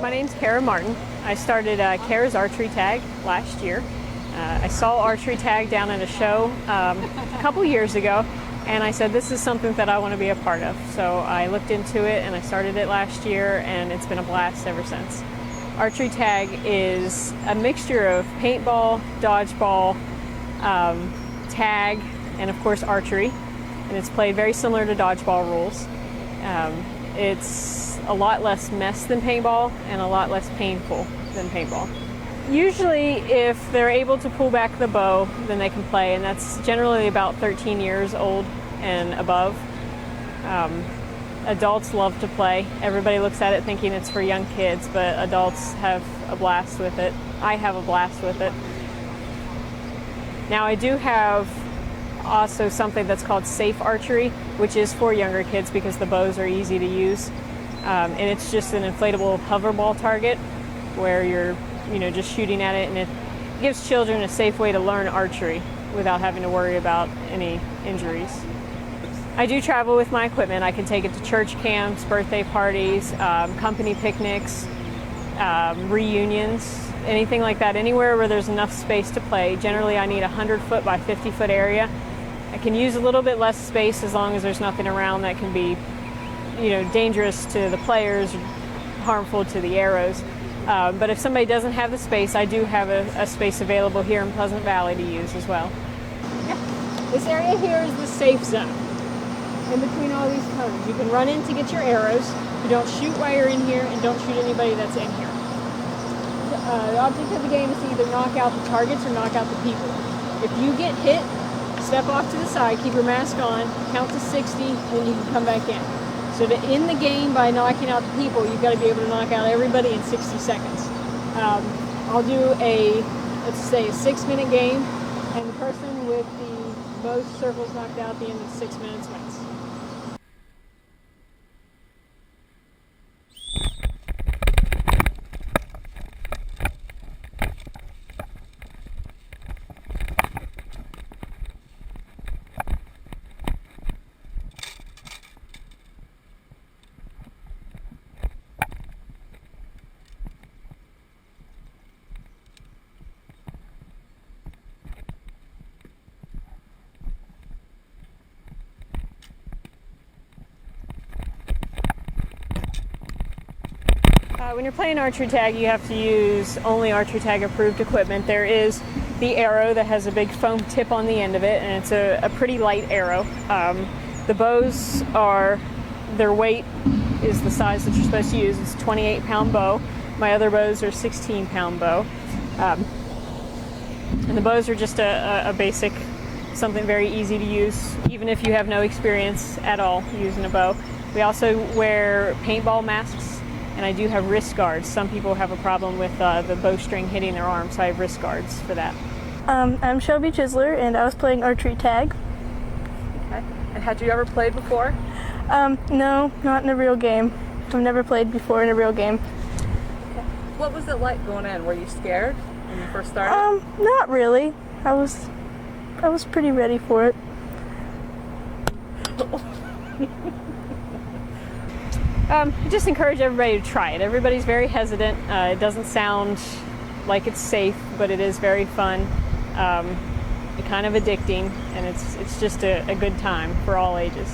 My name's Kara Martin. I started Kara's Archery Tag last year. I saw Archery Tag down at a show a couple years ago, and I said this is something that I want to be a part of. So I looked into it and I started it last year, and it's been a blast ever since. Archery Tag is a mixture of paintball, dodgeball, tag, and of course archery, and it's played very similar to dodgeball rules. It's a lot less mess than paintball and a lot less painful than paintball. Usually if they're able to pull back the bow, then they can play, and that's generally about 13 years old and above. Adults love to play. Everybody looks at it thinking it's for young kids, but adults have a blast with it. I have a blast with it. Now I do have also something that's called safe archery, which is for younger kids because the bows are easy to use. And it's just an inflatable hoverball target where you're just shooting at it, and it gives children a safe way to learn archery without having to worry about any injuries. I do travel with my equipment. I can take it to church camps, birthday parties, company picnics, reunions, anything like that, anywhere where there's enough space to play. Generally I need a 100-foot by 50-foot area. I can use a little bit less space as long as there's nothing around that can be dangerous to the players, harmful to the arrows. But if somebody doesn't have the space, I do have a space available here in Pleasant Valley to use as well. Yeah. This area here is the safe zone. In between all these cones, you can run in to get your arrows. You don't shoot while you're in here, and don't shoot anybody that's in here. The object of the game is to either knock out the targets or knock out the people. If you get hit, step off to the side, keep your mask on, count to 60, and you can come back in. So to end the game by knocking out the people, you've got to be able to knock out everybody in 60 seconds. I'll do let's say a 6-minute game, and the person with the most circles knocked out at the end of 6 minutes wins. When you're playing archery tag, you have to use only archery tag approved equipment. There is the arrow that has a big foam tip on the end of it, and it's a pretty light arrow. The bows their weight is the size that you're supposed to use. It's a 28-pound bow. My other bows are 16-pound bow. And the bows are just a basic, something very easy to use, even if you have no experience at all using a bow. We also wear paintball masks, and I do have wrist guards. Some people have a problem with the bowstring hitting their arm, so I have wrist guards for that. I'm Shelby Chisler, and I was playing archery tag. Okay. And had you ever played before? No, not in a real game. I've never played before in a real game. Okay. What was it like going in? Were you scared when you first started? Not really. I was pretty ready for it. I just encourage everybody to try it. Everybody's very hesitant. It doesn't sound like it's safe, but it is very fun, kind of addicting, and it's just a good time for all ages.